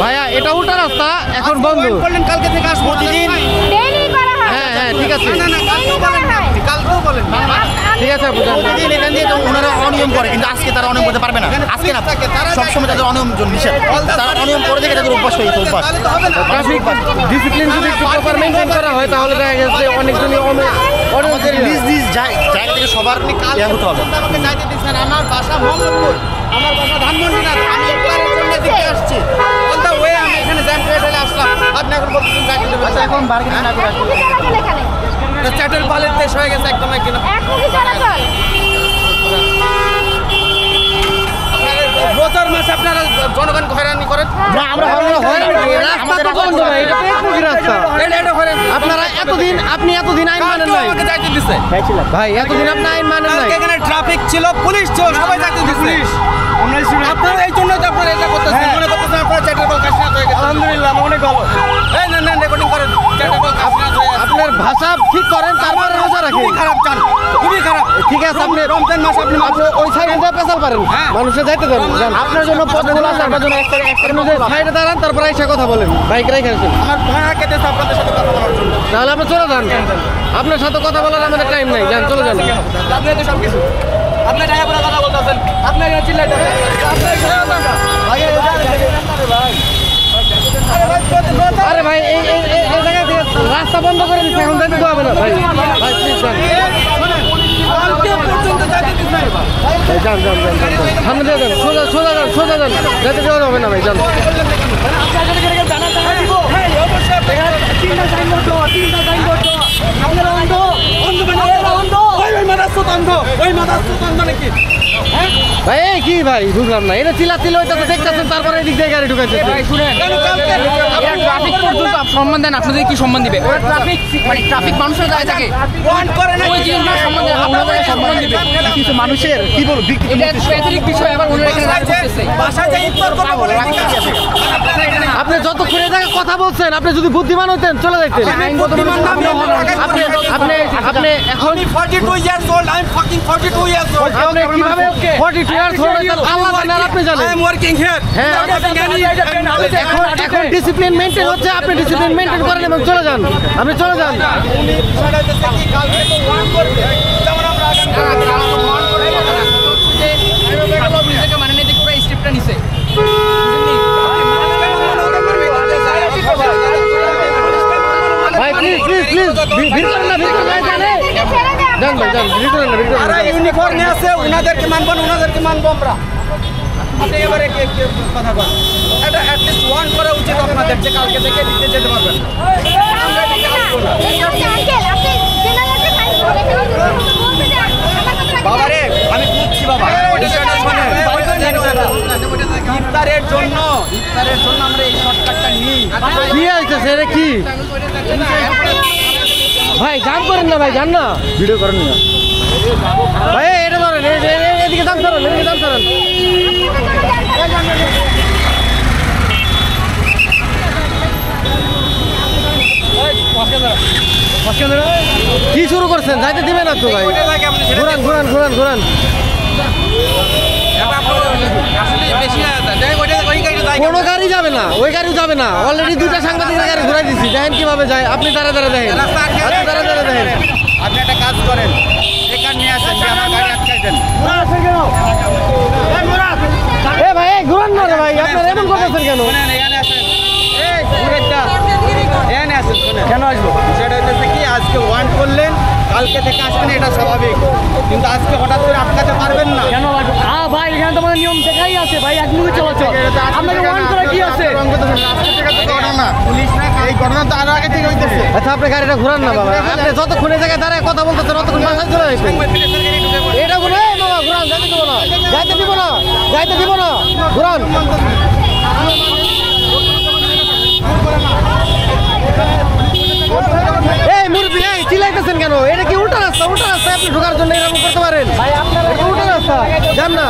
ভাইয়া এটা উল্টা রাস্তা, এখন বন্ধ। কালকে থেকে আসবো প্রতিদিন। হ্যাঁ হ্যাঁ ঠিক আছে, কালকেও বলেন। ঠিক আছে। প্রতিদিন এখান দিয়ে ওনারা অনিয়ম করে, কিন্তু আজকে তারা অনিয়ম করতে পারবে না। আজকে না, সবসময় তাদের অনিয়ম নিষেধ। তারা অনিয়ম করে দেখে তাদের অভ্যাস হয়ে গেছে, অভ্যাস। ট্রাফিক ডিসিপ্লিন যদি একটু প্রপার মেইনটেইন করা হয় তাহলে দেখা গেছে অনেকজনই আমাদের নিজ নিজ জায়গা থেকে সবার ইয়া হতে হবে। আমাকে যাইতে দিচ্ছেন, আমার বাসা মোহাম্মদপুর, আমার বাসা ধানমন্ডি না, আমি একবারের জন্য দিকে আসছি। অন দ্য ওয়ে আমি এখানে জ্যাম ক্রিয়েট হলে আসলাম, আপনি এখন বলতেছেন যাইতে দেবেন। আচ্ছা এখন বার্গেনিং না করে আসুন। এটা চ্যাটের পালের দেশ হয়ে গেছে একদম একদিন। বছর মাসে আপনারা জনগণ হয়রানি করেন না, আমরা আমাদের বন্ধ ভাই, এটা তো একমুখী রাস্তা। আপনারা এতদিন আইন মানেন নাই যাইতে দিচ্ছে ভাই, এতদিন আপনি আইন মানেন নাই। এখানে ট্রাফিক ছিল, পুলিশ ছিল, সবাই যাইতে দিচ্ছে। আপনারা এই জন্য তো আপনারা এটা করতেছেন, মনে করতেছেন আপনারা চ্যাটের বল কাশনাত হয়ে গেছে। আলহামদুলিল্লাহ অনেক ভালো। এই না রেকর্ডিং করেন, চ্যাটের বল কাশনাত হয়ে গেছে। আপনার ভাষা ঠিক করেন, তারপরে রোজা রাখেন। খুবই খারাপ চান, খুবই খারাপ। ঠিক আছে, আপনি রমজান মাস আপনি ওই সাইডে যা পেছাল পারেন, মানুষে যাইতে দেন। আপনার জন্য পথগুলো আছে, আপনার জন্য একটা সাইডে দাঁড়ান, তারপরে এসে কথা বলেন। বাইক রেখে আসেন। আমার ভাড়া কেটেছে আপনাদের সাথে কথা বলার জন্য। তাহলে আপনি চলে যান, আপনার সাথে কথা বলার আমাদের টাইম নাই। যান, চলে যান। আপনি তো সব কিছু আপনি টাকা করে কথা বলতেছেন, আপনি এখানে চিল্লাইতে আরে ভাই এই জায়গায় রাস্তা বন্ধ করে দিচ্ছে, এখন যাইতে দেওয়া হবে না ভাই। ভাই প্লিজ যান, সামনে দিয়ে যান, সোজা যান, যাইতে দেওয়া হবে না ভাই, যান। ভাই এই কি ভাই বুঝলাম না, এটা চিল্লাচিল হইতাছে দেখতেছেন, তারপরে এদিক দিয়ে গাড়ি ঢুকাইছে। ট্রাফিক পর্যন্ত সম্মান দেন, আপনাদের কি সম্মান দিবে? ট্রাফিক মানে ট্রাফিক মানুষের দায় থাকে, ওই জিনিসটা সম্মান দেন, আপনাদের সম্মান দিবে কিছু মানুষের কি বলবো এটা স্পেসিফিক বিষয়। আবার ওনারা এখানে রাগ করতেছে, আপনি যতক্ষণ এই জায়গায় কথা বলছেন, আপনি যদি বুদ্ধিমান হইতেন চলে যাইতেন। আপনি এখন 42 years old, I am fucking 42 years old. আপনি কিভাবে 42 ইয়ার্স হয়েছেন আল্লাহ জানে, আপনি জানেন। I am working here. হ্যাঁ, এখন ডিসিপ্লিন মেইনটেইন হচ্ছে, আপনি ডিসিপ্লিন মেইনটেইন করেন এবং চলে যান, আপনি চলে যান। মানে নেই দেখে পুরো স্টেপটা নিছে। ভাই প্লিজ ভিড় করেন না, যান ভাই, যান, ভিড় করেন না, ইউনিফর্মে আছে, ওনাদেরকে মানবো আমরা। আপনি এবারে কথা বলেন, এটা অ্যাটলিস্ট ওয়ান করা উচিত আপনাদের, যে কালকে থেকে দিতে যেতে পারবেন। বাবারে আমি বুঝছি বাবা, ইফতারের জন্য আমরা এই শর্টকাটটা নিই। কি হইতেছে এটা কি ভাই? জাম করেন না ভাই, জান না, ভিডিও করেন না ভাই। এটা ধরেন, এদিকে দাম করেন, কি শুরু করছেন? যাইতে দিবে না তো ভাই, ঘুরান। কোনো গাড়ি যাবে না, ওই গাড়িও যাবে না। অলরেডি দুটা সাংবাদিকের গাড়ি ঘুরাই দিচ্ছি, দেখেন কিভাবে যায়। আপনি দাঁড়া দেখেন, আপনি একটা কাজ করেন, এখানে নিয়ে আসেন, আমার গাড়ি আটকাই দেন। এ ভাই ঘুরান না রে ভাই, আপনার এমন করতেছেন কেন? কেন আসবো? সেটা হচ্ছে কি, আজকে ওয়ান করলেন, কালকে থেকে আসবেন, এটা স্বাভাবিক, কিন্তু আজকে হঠাৎ করে আটকাতে পারবেন না। কেন ভাই? এখানে তো আমাদের নিয়ম দেখাই আছে ভাই, একমুখী চলাচল। আপনাকে ওয়ান করা কি আছে? পুলিশ না, এই ঘটনা তো আরো আগে থেকে হইতেছে। আচ্ছা আপনি গাড়িটা ঘুরান না বাবা, আপনি যতক্ষণ এই জায়গায় দাঁড়ায় কথা বলতেছেন ততক্ষণ বাসায় চলে আসবেন। এটা ঘুরে বাবা, ঘুরান, যাইতে দিব না, ঘুরান। এই মুরব্বি, এই চিল্লাইতেছেন কেন? এটা কি উল্টা রাস্তা? আপনি ঢোকার জন্য এরকম করতে পারেন? উল্টা রাস্তা, যান না।